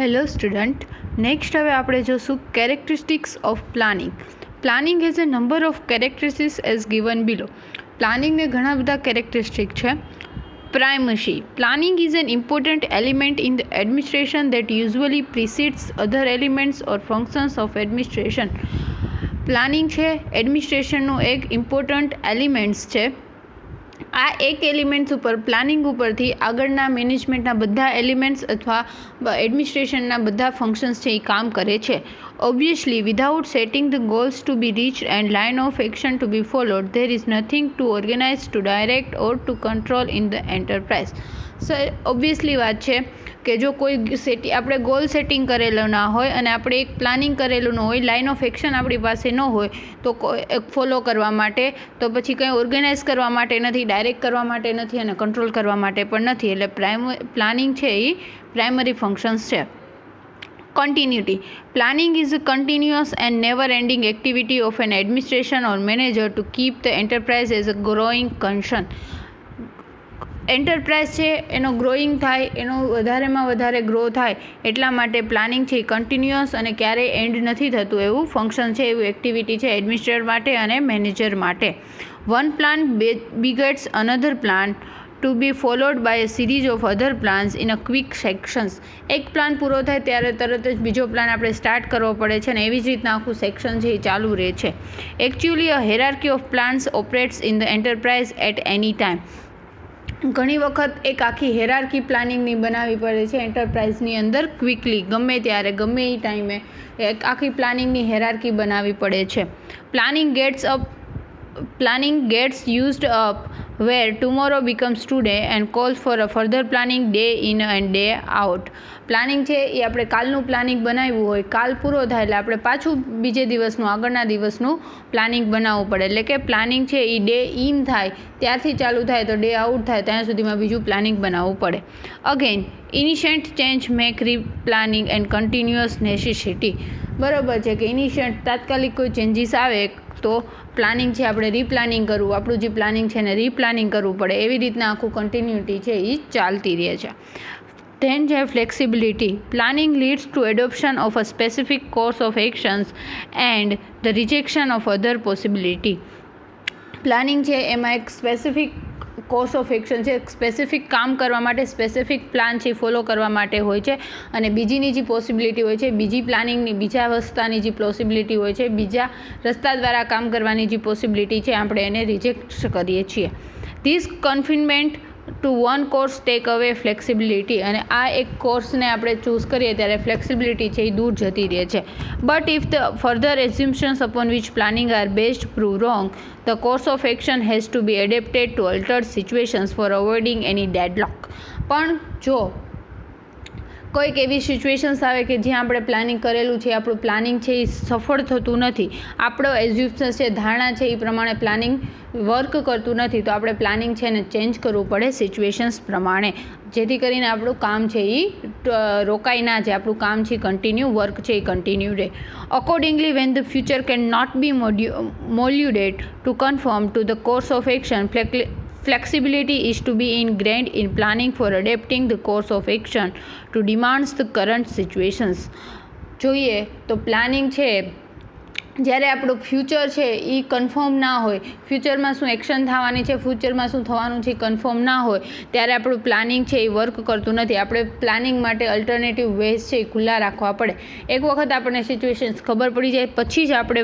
Hello student, next હવે આપણે જોશું characteristics of planning. Planning has a number of characteristics as given below. પ્લાનિંગને ઘણા બધા કેરેક્ટરિસ્ટિક છે. Primacy. Planning is an important element in the administration that usually precedes other elements or functions of administration. Planning છે એડમિનિસ્ટ્રેશનનું એક important elements છે. આ એક એલિમેન્ટ્સ ઉપર પ્લાનિંગ ઉપરથી આગળના મેનેજમેન્ટના બધા એલિમેન્ટ્સ અથવા એડમિનિસ્ટ્રેશનના બધા ફંક્શન્સ છે એ કામ કરે છે. Obviously without setting the goals to be reached and line of action to be followed there is nothing to organise to direct or to control in the enterprise. So obviously વાત છે કે જો કોઈ આપણે ગોલ સેટિંગ કરેલો ના હોય અને આપણે એક પ્લાનિંગ કરેલું ન હોય, લાઇન ઓફ એક્શન આપણી પાસે ન હોય તો ફોલો કરવા માટે, તો પછી કંઈ ઓર્ગેનાઇઝ કરવા માટે નથી, ડાયરેક્ટ કરવા માટે નથી અને કંટ્રોલ કરવા માટે પણ નથી. એટલે પ્લાનિંગ છે એ પ્રાઇમરી ફંક્શન્સ છે. Continuity. Planning is a continuous and never-ending activity of an administration or manager to keep the enterprise as a growing concern. Enterprise છે એનો ગ્રોઈંગ થાય, એનો વધારેમાં વધારે ગ્રો થાય એટલા માટે પ્લાનિંગ છે એ કન્ટિન્યુઅસ અને ક્યારેય એન્ડ નથી થતું એવું ફંક્શન છે, એવું એક્ટિવિટી છે એડમિનિસ્ટ્રેટર માટે અને મેનેજર માટે. One plan begets another plan to be followed by a series of other plans in a quick sections. એક પ્લાન પૂરો થાય ત્યારે તરત જ બીજો પ્લાન આપણે સ્ટાર્ટ કરવો પડે છે અને એવી જ રીતના આખું સેક્શન છે એ ચાલુ રહે છે. Actually a hierarchy of plans operates in the enterprise at any time. ઘણી વખત એક આખી હેરાર્કી પ્લાનિંગની બનાવવી પડે છે એન્ટરપ્રાઇઝની અંદર. ક્વિકલી ગમે ત્યારે ગમે એ ટાઈમે એક આખી પ્લાનિંગની હેરાર્કી બનાવવી પડે છે. Planning gets used up where tomorrow becomes today and calls for a further planning day in and day out. Planning છે એ આપણે કાલનું પ્લાનિંગ બનાવ્યું હોય, કાલ પૂરો થાય એટલે આપણે પાછું બીજે દિવસનું આગળના દિવસનું પ્લાનિંગ બનાવવું પડે. એટલે કે પ્લાનિંગ છે એ ડે ઇન થાય ત્યારથી ચાલુ થાય તો ડે આઉટ થાય ત્યાં સુધીમાં બીજું પ્લાનિંગ બનાવવું પડે. Again incessant change make planning and continuous necessity. બરાબર છે કે ઇનિશિયન્ટ તાત્કાલિક કોઈ ચેન્જીસ આવે તો પ્લાનિંગ છે આપણે રીપ્લાનિંગ કરવું, આપણું જે પ્લાનિંગ છે એને રીપ્લાનિંગ કરવું પડે. એવી રીતના આખું કન્ટિન્યુટી છે એ ચાલતી રહે છે. ધેન છે flexibility. Planning leads two adoption of a specific course of actions and the rejection of other possibility. Planning છે એમાં એક સ્પેસિફિક કોર્સ ઓફ એક્શન છે, સ્પેસિફિક કામ કરવા માટે સ્પેસિફિક પ્લાન છે ફોલો કરવા માટે હોય છે અને બીજીની જે પોસિબિલિટી હોય છે, બીજી પ્લાનિંગની બીજા રસ્તાની જે પોસિબિલિટી હોય છે, બીજા રસ્તા દ્વારા કામ કરવાની જે પોસિબિલિટી છે આપણે એને રિજેક્ટ કરીએ છીએ. This confinement to one course take away flexibility. અને આ એક કોર્સને આપણે ચૂઝ કરીએ ત્યારે ફ્લેક્સિબિલિટી છે એ દૂર જતી રહે છે. But if the further assumptions upon which planning are based prove wrong, the course of action has to be adapted to altered situations for avoiding any deadlock. પણ જો કોઈક એવી સિચ્યુએશન્સ આવે કે જ્યાં આપણે પ્લાનિંગ કરેલું છે, આપણું પ્લાનિંગ છે એ સફળ થતું નથી, આપણો એઝ્યુમ્પશન છે, ધારણા છે એ પ્રમાણે પ્લાનિંગ વર્ક કરતું નથી, તો આપણે પ્લાનિંગ છે એને ચેન્જ કરવું પડે સિચ્યુએશન્સ પ્રમાણે, જેથી કરીને આપણું કામ છે એ રોકાઈ ના જાય, આપણું કામ છે કન્ટિન્યુ, વર્ક છે એ કન્ટિન્યુ રહે. Accordingly when the future can not be moulded to confirm to the course of action, flexibility is to be ingrained in planning for adapting the course of action to demands the current situations. જોઈએ તો planning છે જ્યારે આપણું future છે એ confirm ના હોય, ફ્યુચરમાં શું એક્શન થવાની છે, ફ્યુચરમાં શું થવાનું છે કન્ફર્મ ના હોય ત્યારે આપણું પ્લાનિંગ છે એ વર્ક કરતું નથી. આપણે પ્લાનિંગ માટે અલ્ટરનેટિવ વેઝ છે એ ખુલ્લા રાખવા પડે. એક વખત આપણને સિચ્યુએશન્સ ખબર પડી જાય પછી જ આપણે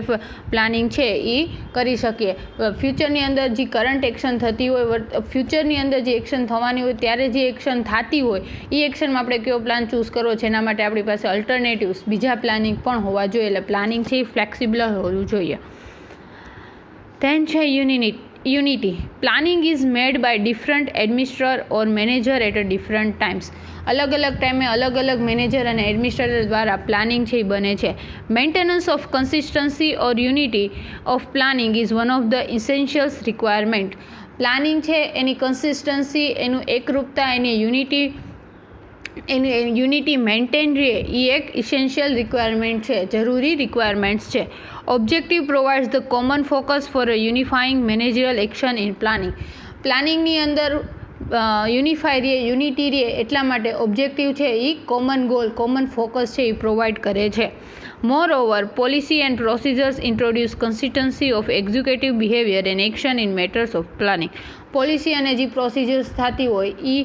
પ્લાનિંગ છે એ કરી શકીએ. ફ્યુચરની અંદર જે કરંટ એક્શન થતી હોય, ફ્યુચરની અંદર જે એક્શન થવાની હોય ત્યારે જે એક્શન થતી હોય એ એક્શનમાં આપણે કયો પ્લાન ચૂઝ કરવો છે એના માટે આપણી પાસે અલ્ટરનેટિવ્સ બીજા પ્લાનિંગ પણ હોવા જોઈએ. એટલે પ્લાનિંગ છે એ ફ્લેક્સિબલ હોવું જોઈએ. ધેન છે unity. Planning is made by different administrator or manager at a different times. અલગ અલગ ટાઈમે અલગ અલગ મેનેજર અને એડમિનિસ્ટ્રેટર દ્વારા પ્લાનિંગ છે એ બને છે. Maintenance of consistency or unity of planning is one of the essentials requirement. Planning છે એની કન્સિસ્ટન્સી, એનું એકરૂપતા, એની યુનિટી મેન્ટેન રહે એ એક ઇસેન્શિયલ રિક્વાયરમેન્ટ છે, જરૂરી રિક્વાયરમેન્ટ્સ છે. Objective provides the common focus for a unifying managerial action in planning. પ્લાનિંગની અંદર યુનિટી રહે એટલા માટે ઓબ્જેક્ટિવ છે એ કોમન ગોલ કોમન ફોકસ છે એ પ્રોવાઈડ કરે છે. Moreover, policy and procedures introduce consistency of executive behavior and action in matters of planning. Policy અને જે પ્રોસિજર્સ થતી હોય એ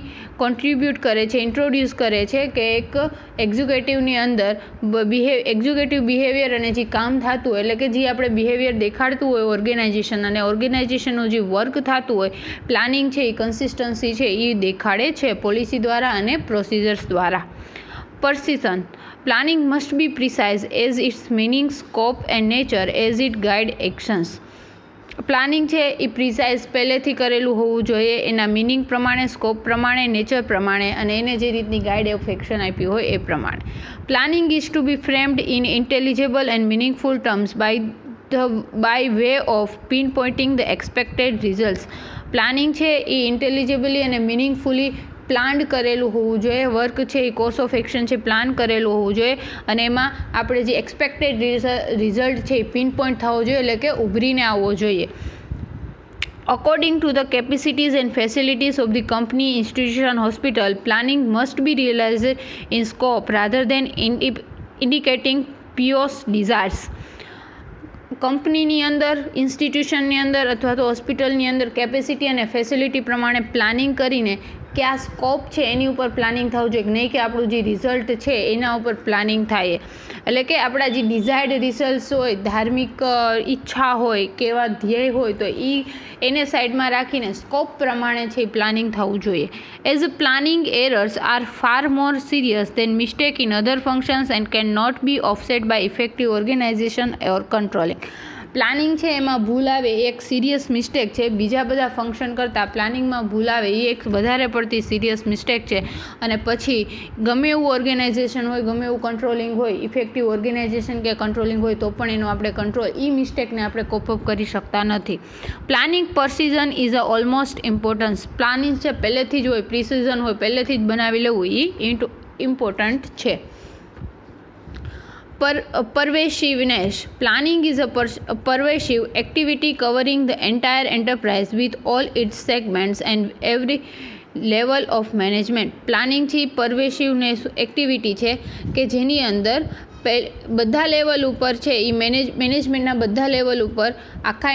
કોન્ટ્રીબ્યુટ કરે છે, ઇન્ટ્રોડ્યુસ કરે છે કે એક એક્ઝિક્યુટિવની અંદર એક્ઝિક્યુટિવ બિહેવિયર અને જે કામ થતું હોય એટલે કે જે આપણે બિહેવિયર દેખાડતું હોય ઓર્ગેનાઇઝેશન અને ઓર્ગેનાઇઝેશનનું જે વર્ક થતું હોય પ્લાનિંગ છે એ કન્સિસ્ટન્સી છે એ દેખાડે છે પોલિસી દ્વારા અને પ્રોસિજર્સ દ્વારા. Precision. Planning must be precise as its meaning, scope and nature as it guide actions. Planning છે એ પ્રિસાઇઝ પહેલેથી કરેલું હોવું જોઈએ, એના મિનિંગ પ્રમાણે, સ્કોપ પ્રમાણે, નેચર પ્રમાણે અને એને જે રીતની ગાઈડ ઓફ એક્શન આપી હોય એ પ્રમાણે. Planning is to be framed in intelligible and meaningful terms by way of pinpointing the expected results. પ્લાનિંગ છે એ ઇન્ટેલિજેબલી અને મિનિંગફુલી પ્લાન્ડ કરેલું હોવું જોઈએ, વર્ક છે એ કોર્સ ઓફ એક્શન છે પ્લાન કરેલું હોવું જોઈએ અને એમાં આપણે જે એક્સપેક્ટેડ રિઝલ્ટ છે એ પિન પોઈન્ટ થવો જોઈએ એટલે કે ઉભરીને આવવો જોઈએ. According to the capacities and facilities of the company, institution, hospital, planning must be realized in scope rather than indicating pious desires. કંપનીની અંદર, ઇન્સ્ટિટ્યુશનની અંદર અથવા તો હોસ્પિટલની અંદર કેપેસિટી અને ફેસિલિટી પ્રમાણે પ્લાનિંગ કરીને કે આ સ્કોપ છે એની ઉપર પ્લાનિંગ થવું જોઈએ, નહીં કે આપણું જે રિઝલ્ટ છે એના ઉપર પ્લાનિંગ થાય. એટલે કે આપણા જે ડિઝાયર્ડ રિઝલ્ટ્સ હોય, ધાર્મિક ઈચ્છા હોય કે એવા ધ્યેય હોય તો એને સાઈડમાં રાખીને સ્કોપ પ્રમાણે છે એ પ્લાનિંગ થવું જોઈએ. As planning errors are far more serious than mistake in other functions and can not be offset by effective organisation or controlling. Planning છે એમાં ભૂલ આવે એ એક સિરિયસ મિસ્ટેક છે, બીજા બધા ફંક્શન કરતાં પ્લાનિંગમાં ભૂલ આવે એ એક વધારે પડતી સિરિયસ મિસ્ટેક છે અને પછી ગમે એવું ઓર્ગેનાઇઝેશન હોય, ગમે એવું કંટ્રોલિંગ હોય, ઇફેક્ટિવ ઓર્ગેનાઇઝેશન કે કંટ્રોલિંગ હોય તો પણ એનો આપણે કંટ્રોલ એ મિસ્ટેકને આપણે કોપઅપ કરી શકતા નથી. Planning precision is a almost importance. Planning છે પહેલેથી જ હોય, પ્રિસિઝન હોય, પહેલેથી જ બનાવી લેવું એ ઇમ્પોર્ટન્ટ છે. Pervasiveness. Planning is a pervasive activity covering the entire enterprise with all its segments and every level of management. Planning છે પરવેસિવનેસ એક્ટિવિટી છે કે જેની અંદર બધા લેવલ ઉપર છે એ મેનેજમેન્ટના બધા લેવલ ઉપર આખા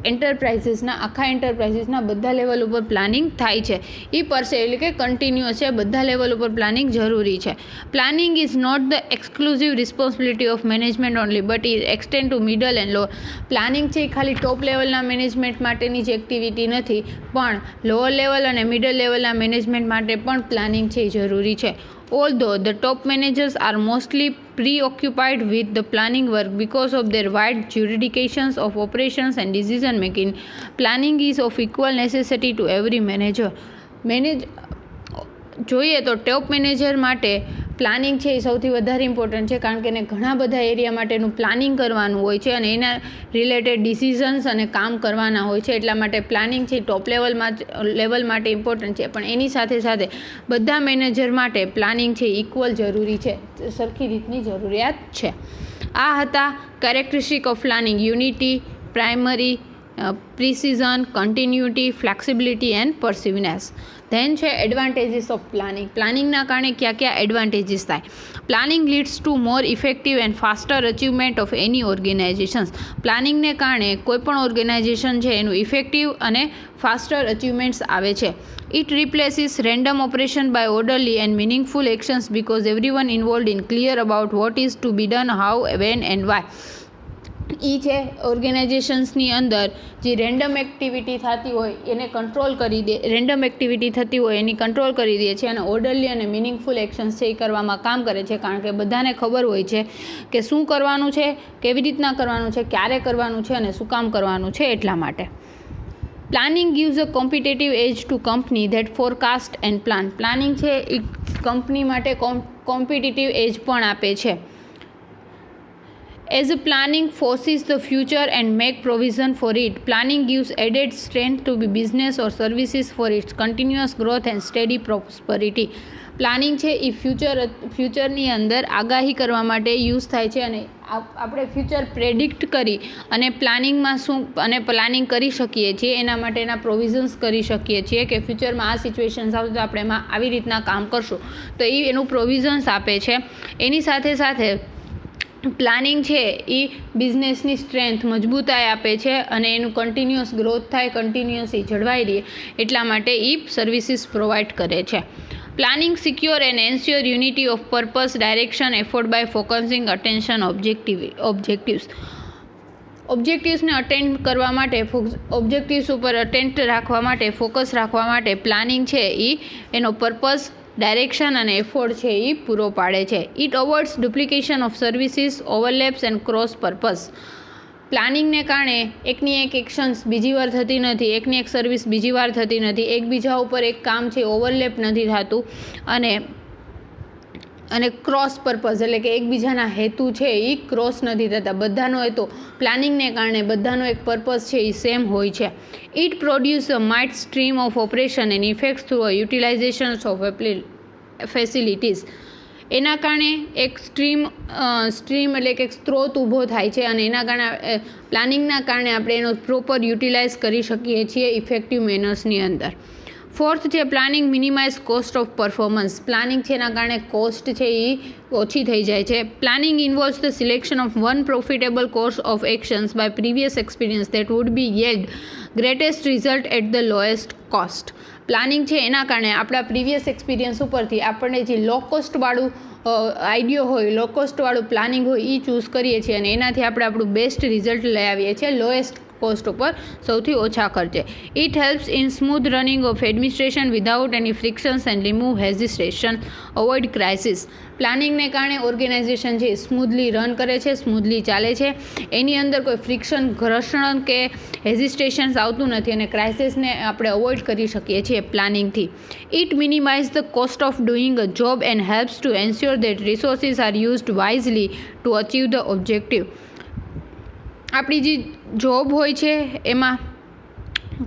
એન્ટરપ્રાઇઝીસના બધા લેવલ ઉપર પ્લાનિંગ થાય છે. એ પરસે એટલે કે કન્ટિન્યુઅસ છે, બધા લેવલ ઉપર પ્લાનિંગ જરૂરી છે. Planning is not the exclusive responsibility of management only but is extend to middle and lower. Planning છે એ ખાલી ટોપ લેવલના મેનેજમેન્ટ માટેની જ એક્ટિવિટી નથી, પણ લોઅર લેવલ અને મિડલ લેવલના મેનેજમેન્ટ માટે પણ પ્લાનિંગ છે એ જરૂરી છે. Although the top managers are mostly preoccupied with the planning work because of their wide jurisdictions of operations and decision making, planning is of equal necessity to every manager. જોઈએ તો ટોપ manager માટે planning છે એ સૌથી વધારે important છે, કારણ કે એને ઘણા બધા એરિયા માટેનું પ્લાનિંગ કરવાનું હોય છે અને એના રિલેટેડ ડિસિઝન્સ અને કામ કરવાના હોય છે. એટલા માટે પ્લાનિંગ છે ટોપ લેવલ માટે ઇમ્પોર્ટન્ટ છે, પણ એની સાથે સાથે બધા મેનેજર માટે પ્લાનિંગ છે ઇક્વલ જરૂરી છે, સરખી રીતની જરૂરિયાત છે. આ હતા characteristic of planning: unity, primary, precision, continuity, flexibility and pervasiveness. Then છે એડવાન્ટેજીસ ઓફ પ્લાનિંગ. પ્લાનિંગના કારણે કયા કયા એડવાન્ટેજીસ થાય? Planning leads to more effective and faster achievement of any organisations. પ્લાનિંગને કારણે કોઈપણ ઓર્ગેનાઇઝેશન છે એનું ઇફેક્ટિવ અને ફાસ્ટર અચીવમેન્ટ્સ આવે છે. It replaces random operation by orderly and meaningful actions because everyone involved in clear about what is to be done, how, when and why. એ છે ઓર્ગેનાઇઝેશન્સની અંદર જે રેન્ડમ એક્ટિવિટી થતી હોય એને કંટ્રોલ કરી દે, રેન્ડમ એક્ટિવિટી થતી હોય એની કંટ્રોલ કરી દે છે અને ઓર્ડરલી અને મિનિંગફુલ એક્શન્સ છે એ કરવામાં કામ કરે છે, કારણ કે બધાને ખબર હોય છે કે શું કરવાનું છે, કેવી રીતના કરવાનું છે, ક્યારે કરવાનું છે અને શું કામ કરવાનું છે. એટલા માટે planning gives a competitive edge to company that forecast and plan. Planning છે એ કંપની માટે કોમ્પિટિટિવ એજ પણ આપે છે. As a planning foresees the future and make provision for it, planning gives added strength to be business or services for its continuous growth and steady prosperity. Planning છે એ ફ્યુચરની અંદર આગાહી કરવા માટે યુઝ થાય છે અને આપણે ફ્યુચર પ્રેડિક્ટ કરી અને પ્લાનિંગ કરી શકીએ છીએ. એના માટેના પ્રોવિઝન્સ કરી શકીએ છીએ કે ફ્યુચરમાં આ સિચ્યુએશન્સ આવશે તો આપણે એમાં આવી રીતના કામ કરશું, તો એનું પ્રોવિઝન્સ આપે છે. એની સાથે સાથે પ્લાનિંગ છે એ બિઝનેસની સ્ટ્રેન્થ મજબૂતાઈ આપે છે અને એનું કન્ટિન્યુઅસ ગ્રોથ થાય, કન્ટિન્યુઅસલી જળવાઈ રહે એટલા માટે એ સર્વિસીસ પ્રોવાઈડ કરે છે. Planning secure and ensure unity of purpose, direction, effort by focusing attention objectives. ઓબ્જેક્ટિવ્સને અટેન્ડ કરવા માટે, ઓબ્જેક્ટિવ્સ ઉપર અટેન્ટ રાખવા માટે, ફોકસ રાખવા માટે પ્લાનિંગ છે એ એનો પર્પઝ, ડાયરેક્શન અને એફોર્ટ છે એ પૂરો પાડે છે. It avoids duplication of services, overlaps and cross purpose. પ્લાનિંગને કારણે એકની એક એક્શન્સ બીજી વાર થતી નથી, એકની એક સર્વિસ બીજી વાર થતી નથી, એકબીજા ઉપર એક કામ છે ઓવરલેપ નથી થતું અને ક્રોસ પર્પઝ એટલે કે એકબીજાના હેતુ છે એ ક્રોસ નથી થતા. બધાનો હેતુ પ્લાનિંગને કારણે બધાનો એક પર્પઝ છે એ સેમ હોય છે. It produce a might stream of operation and effects through a utilisation of facilities. એના કારણે એક સ્ટ્રીમ એટલે કે એક સ્ત્રોત ઊભો થાય છે અને એના કારણે પ્લાનિંગના કારણે આપણે એનો પ્રોપર યુટિલાઇઝ કરી શકીએ છીએ ઇફેક્ટિવ મેનર્સની અંદર. ફોર્થ છે planning minimise cost of performance. Planning છે એના કારણે કોસ્ટ છે એ ઓછી થઈ જાય છે. Planning involves the selection of one profitable course of actions by previous experience that would be yield greatest result at the lowest cost. Planning છે એના કારણે આપણા પ્રીવિયસ એક્સપિરિયન્સ ઉપરથી આપણને જે લો કોસ્ટવાળું આઈડિયો હોય, લો કોસ્ટવાળું પ્લાનિંગ હોય એ ચૂઝ કરીએ છીએ અને એનાથી આપણે આપણું બેસ્ટ રિઝલ્ટ લઈ આવીએ છીએ લોએસ્ટ કોસ્ટ ઉપર, સૌથી ઓછા ખર્ચે. It helps in smooth running of administration without any frictions and remove hesitation, avoid crisis. પ્લાનિંગને કારણે ઓર્ગેનાઇઝેશન છે સ્મૂથલી રન કરે છે, સ્મૂથલી ચાલે છે, એની અંદર કોઈ ફ્રિક્શન, ઘર્ષણ કે હેઝિટેશન્સ આવતું નથી અને ક્રાઇસિસને આપણે અવોઇડ કરી શકીએ છીએ પ્લાનિંગથી. It minimise the cost of doing a job and helps to ensure that resources are used wisely to achieve the objective. આપણી જે જોબ હોય છે એમાં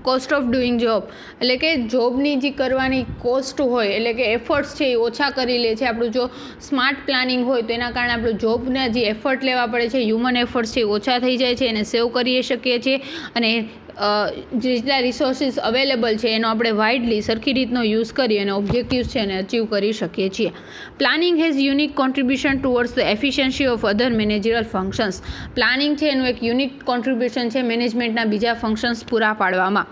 કોસ્ટ ઓફ ડુઈંગ જોબ એટલે કે જોબની જે કરવાની કોસ્ટ હોય એટલે કે એફર્ટ્સ છે એ ઓછા કરી લે છે. આપણું જો સ્માર્ટ પ્લાનિંગ હોય તો એના કારણે આપણું જોબના જે એફર્ટ લેવા પડે છે, હ્યુમન એફર્ટ્સ છે એ ઓછા થઈ જાય છે, એને સેવ કરી શકીએ છીએ અને જેટલા રિસોર્સિસ અવેલેબલ છે એનો આપણે વાઇડલી સરખી રીતનો યુઝ કરી અને ઓબ્જેક્ટિવ્સ છે એને અચીવ કરી શકીએ છીએ. Planning has unique contribution towards the efficiency of other managerial functions. Planning છે એનું એક યુનિક કોન્ટ્રીબ્યુશન છે મેનેજમેન્ટના બીજા ફંક્શન્સ પૂરા પાડવામાં.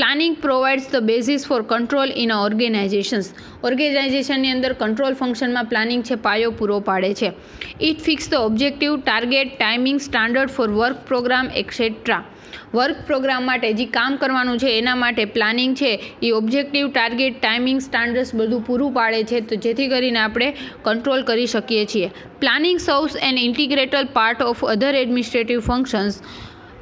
Planning provides the basis for control in organisations. ઓર્ગેનાઇઝેશનની અંદર કંટ્રોલ ફંક્શનમાં પ્લાનિંગ છે પાયો પૂરો પાડે છે. It fix the objective, target, timing, standard for work programme etcetera. Work programme માટે જે કામ કરવાનું છે એના માટે પ્લાનિંગ છે એ ઓબ્જેક્ટિવ, ટાર્ગેટ, ટાઈમિંગ, સ્ટાન્ડર્ડ્સ બધું પૂરું પાડે છે, તો જેથી કરીને આપણે કંટ્રોલ કરી શકીએ છીએ. Planning serves an integrated part of other administrative functions.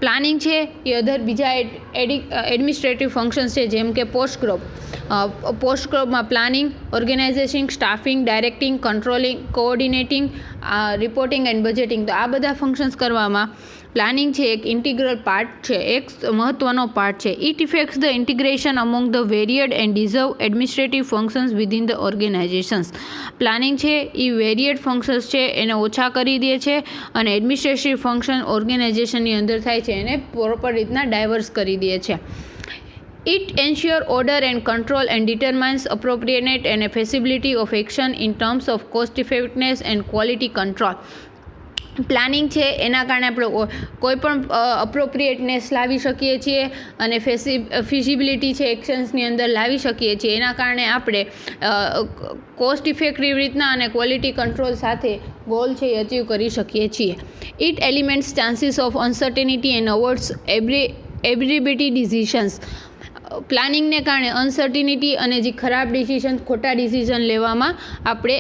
Planning છે એ બીજા એડમિનિસ્ટ્રેટિવ ફંક્શન્સ છે જેમ કે પોસ્ટગ્રોપ. પોસ્ટગ્રોપમાં planning, organisation, staffing, directing, controlling, coordinating, reporting and budgeting. તો આ બધા ફંક્શન્સ કરવામાં પ્લાનિંગ છે એક ઇન્ટિગ્રલ પાર્ટ છે, એક મહત્ત્વનો પાર્ટ છે. It effects the integration among the varied and deserve administrative functions within the organizations. Planning છે એ વેરિયડ ફંક્શન્સ છે એને ઓછા કરી દે છે અને એડમિનિસ્ટ્રેટિવ ફંક્શન ઓર્ગેનાઇઝેશનની અંદર થાય છે એને પ્રોપર રીતના ડાયવર્સ કરી દે છે. It ensures order and control and determines appropriateness and feasibility of action in terms of cost effectiveness and quality control. Planning છે એના કારણે આપણે કોઈ પણ અપ્રોપ્રિએટનેસ લાવી શકીએ છીએ અને ફિઝિબિલિટી છે એક્શન્સની અંદર લાવી શકીએ છીએ. એના કારણે આપણે કોસ્ટ ઇફેક્ટિવ રીતના અને ક્વોલિટી કંટ્રોલ સાથે ગોલ છે એ અચીવ કરી શકીએ છીએ. It elements chances of uncertainty and avoids arbitrary decisions. પ્લાનિંગને કારણે અનસર્ટિનિટી અને જે ખરાબ ડિસિઝન, ખોટા ડિસિઝન લેવામાં આપણે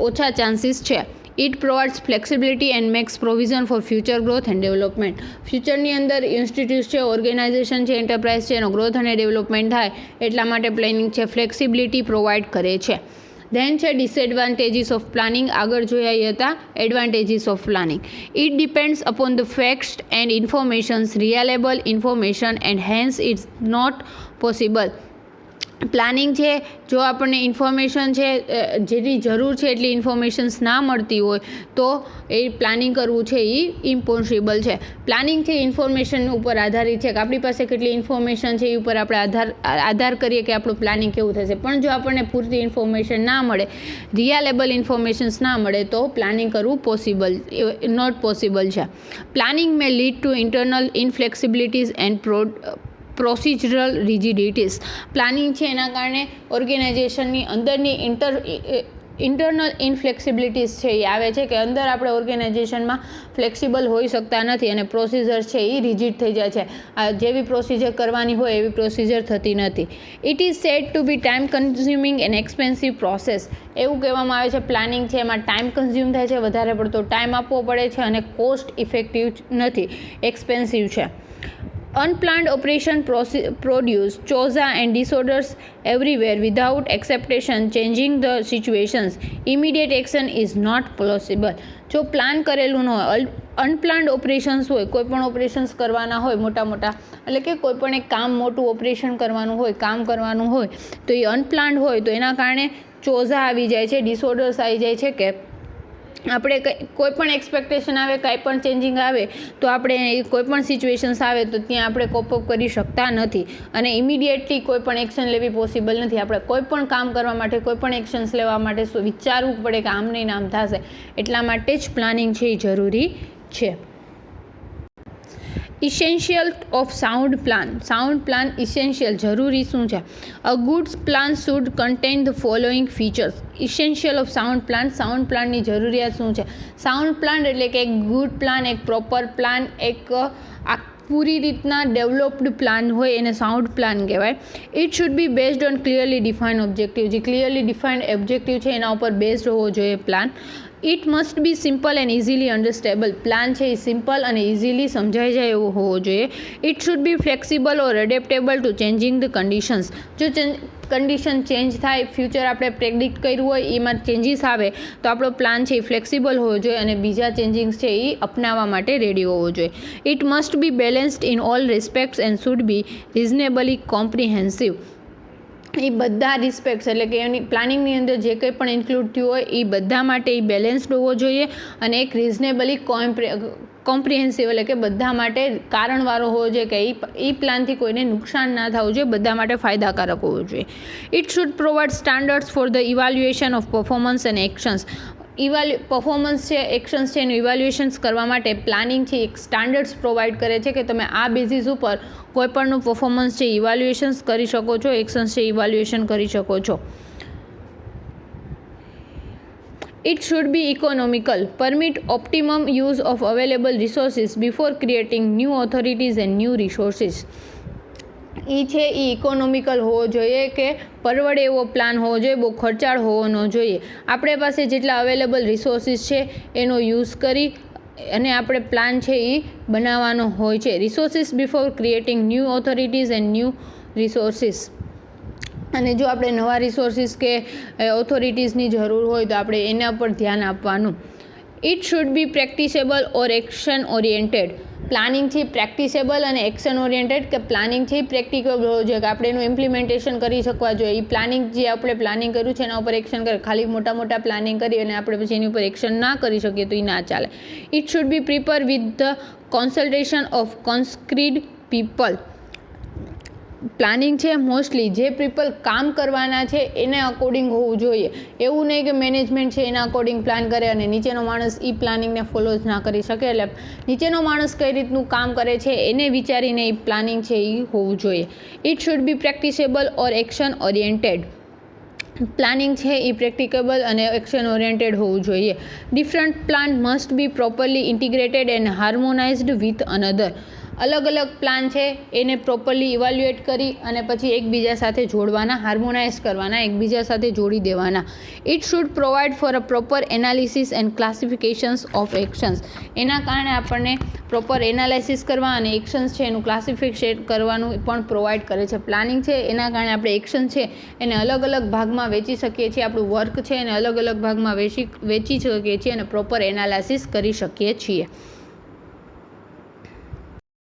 ઓછા ચાન્સીસ છે. It provides flexibility and makes provision for future growth and development. ફ્યુચરની અંદર ઇન્સ્ટિટ્યૂટ છે, ઓર્ગેનાઇઝેશન છે, એન્ટરપ્રાઇઝ છે એનો ગ્રોથ અને ડેવલપમેન્ટ થાય એટલા માટે પ્લાનિંગ છે ફ્લેક્સિબિલિટી પ્રોવાઈડ કરે છે. ધેન છે ડિસએડવાન્ટેજીસ ઓફ પ્લાનિંગ. આગળ જોયા એ હતા advantages of planning. It depends upon the facts and informations, reliable information and hence it's not possible. Planning છે જો આપણને ઇન્ફોર્મેશન છે જેટલી જરૂર છે એટલી ઇન્ફોર્મેશન્સ ના મળતી હોય તો એ પ્લાનિંગ કરવું છે એ ઇમ્પોસિબલ છે. પ્લાનિંગ છે ઇન્ફોર્મેશન ઉપર આધારિત છે કે આપણી પાસે કેટલી ઇન્ફોર્મેશન છે એ ઉપર આપણે આધાર કરીએ કે આપણું પ્લાનિંગ કેવું થશે. પણ જો આપણને પૂરતી ઇન્ફોર્મેશન ના મળે, રિલાયેબલ ઇન્ફોર્મેશન્સ ના મળે તો પ્લાનિંગ કરવું નોટ પોસિબલ છે. Planning may lead to internal inflexibilities and procedural rigidities. Planning છે એના કારણે ઓર્ગેનાઇઝેશનની અંદરની ઇન્ટરનલ ઇનફ્લેક્સિબિલિટીઝ છે એ આવે છે કે અંદર આપણે ઓર્ગેનાઇઝેશનમાં ફ્લેક્સિબલ હોઈ શકતા નથી અને પ્રોસિજર છે એ રિજિડ થઈ જાય છે. જેવી પ્રોસિજર કરવાની હોય એવી પ્રોસિજર થતી નથી. It is said to be time consuming and expensive process. એવું કહેવામાં આવે છે પ્લાનિંગ છે એમાં ટાઈમ કન્ઝ્યુમ થાય છે, વધારે પડતો ટાઈમ આપવો પડે છે અને કોસ્ટ ઇફેક્ટિવ નથી, એક્સપેન્સિવ છે. Unplanned operation produce choza and disorders everywhere without acceptation changing the situations. Immediate action is not possible. જો પ્લાન કરેલું ન હોય, અનપ્લાન્ડ ઓપરેશન્સ હોય, કોઈ પણ ઓપરેશન્સ કરવાના હોય મોટા એટલે કે કોઈ પણ એક કામ મોટું ઓપરેશન કરવાનું હોય તો એ અનપ્લાન્ડ હોય તો એના કારણે ચોઝા આવી જાય છે, ડિસઓર્ડર્સ આવી જાય છે કે આપણે કોઈ પણ એક્સપેક્ટેશન આવે, કાંઈ પણ ચેન્જિંગ આવે તો આપણે કોઈ પણ સિચ્યુએશન્સ આવે તો ત્યાં આપણે કોપઅપ કરી શકતા નથી અને ઇમિડિયેટલી કોઈ પણ એક્શન લેવી પોસિબલ નથી. આપણે કોઈ પણ કામ કરવા માટે, કોઈ પણ એક્શન્સ લેવા માટે વિચારવું પડે કે આમ નહીં આમ થશે. એટલા માટે જ પ્લાનિંગ છે એ જરૂરી છે. Essential of sound plan. Sound plan essential જરૂરી શું છે? A good plan should contain the following features. Essential of sound plan. Sound પ્લાનની જરૂરિયાત શું છે? સાઉન્ડ પ્લાન એટલે કે એક ગુડ પ્લાન, એક પ્રોપર પ્લાન, એક પૂરી રીતના ડેવલપ્ડ પ્લાન હોય એને સાઉન્ડ પ્લાન કહેવાય. It should be based on clearly defined objective. જે ક્લિયરલી ડિફાઇન્ડ ઓબ્જેક્ટિવ છે એના ઉપર બેઝડ હોવો જોઈએ plan. It must be simple and easily understandable. Plan છે એ સિમ્પલ અને ઇઝીલી સમજાઈ જાય એવો હોવો જોઈએ. It should be flexible or adaptable to changing the conditions. જો કન્ડિશન ચેન્જ થાય, ફ્યુચર આપણે પ્રેડિક્ટ કર્યું હોય એમાં ચેન્જીસ આવે તો આપણો પ્લાન છે એ ફ્લેક્સિબલ હોવો જોઈએ અને બીજા ચેન્જિંગ્સ છે એ અપનાવવા માટે રેડી હોવો જોઈએ. It must be balanced in all respects and should be reasonably comprehensive. એ બધા રિસ્પેક્ટ્સ એટલે કે એની પ્લાનિંગની અંદર જે કંઈ પણ ઇન્ક્લુડ થયું હોય એ બધા માટે એ બેલેન્સ્ડ હોવો જોઈએ અને એક રિઝનેબલી કોમ્પ્રિહેન્સિવ એટલે કે બધા માટે કારણવાળો હોવો જોઈએ કે એ પ્લાનથી કોઈને નુકસાન ના થવું જોઈએ, બધા માટે ફાયદાકારક હોવો જોઈએ. It should provide standards for the evaluation of performance and actions. Performance છે, એક્શન્સ છે એનું ઇવાલ્યુએશન્સ કરવા માટે પ્લાનિંગ છે એક સ્ટાન્ડર્ડ્સ પ્રોવાઈડ કરે છે કે તમે આ બેઝિસ ઉપર કોઈપણનું પરફોર્મન્સ છે ઇવાલ્યુએશન્સ કરી શકો છો, એક્શન્સ છે ઇવાલ્યુએશન કરી શકો છો. It should be economical, permit optimum use of available resources before creating new authorities and new resources. એ છે એ ઇકોનોમિકલ હોવો જોઈએ કે પરવડે એવો પ્લાન હોવો જોઈએ, બહુ ખર્ચાળ હોવો ન જોઈએ. આપણે પાસે જેટલા અવેલેબલ રિસોર્સિસ છે એનો યુઝ કરી અને આપણે પ્લાન છે એ બનાવવાનો હોય છે. Resources before creating new authorities and new resources. અને જો આપણે નવા રિસોર્સિસ કે ઓથોરિટીઝની જરૂર હોય તો આપણે એના પર ધ્યાન આપવાનું. It should be practicable or action oriented. Planning છે પ્રેક્ટિસેબલ અને એક્શન ઓરિએન્ટેડ કે પ્લાનિંગ છે પ્રેક્ટિકેબલ હોવું જોઈએ કે આપણે એનું ઇમ્પ્લિમેન્ટેશન કરી શકવા જોઈએ. એ પ્લાનિંગ જે આપણે પ્લાનિંગ કર્યું છે એના ઉપર એક્શન કરે. ખાલી મોટા પ્લાનિંગ કરી અને આપણે પછી એની ઉપર એક્શન ના કરી શકીએ તો એ ના ચાલે. It should be prepare with the consultation of concerned people. Planning છે મોસ્ટલી જે પીપલ કામ કરવાના છે એને અકોર્ડિંગ હોવું જોઈએ. એવું નહીં કે મેનેજમેન્ટ છે એના અકોર્ડિંગ પ્લાન કરે અને નીચેનો માણસ એ પ્લાનિંગને ફોલો જ ના કરી શકે. એટલે નીચેનો માણસ કઈ રીતનું કામ કરે છે એને વિચારીને એ પ્લાનિંગ છે એ હોવું જોઈએ. It should be practicable or action oriented. Planning છે એ પ્રેક્ટિકેબલ અને એક્શન ઓરિએન્ટેડ હોવું જોઈએ. Different plan must be properly integrated and harmonised with another. અલગ અલગ પ્લાન છે એને પ્રોપરલી ઇવેલ્યુએટ કરી અને પછી એકબીજા સાથે જોડવાના, હાર્મોનાઇઝ કરવાના, એકબીજા સાથે જોડી દેવાના. It should provide for a proper analysis and classifications of actions. એના કારણે આપણને પ્રોપર એનાલિસિસ કરવા અને એક્શન્સ છે એનું ક્લાસિફિકેશન કરવાનું પણ પ્રોવાઈડ કરે છે. પ્લાનિંગ છે એના કારણે આપણે એક્શન છે એને અલગ અલગ ભાગમાં વેચી શકીએ છીએ, આપણું વર્ક છે એને અલગ અલગ ભાગમાં વેચી શકીએ છીએ અને પ્રોપર એનાલિસિસ કરી શકીએ છીએ.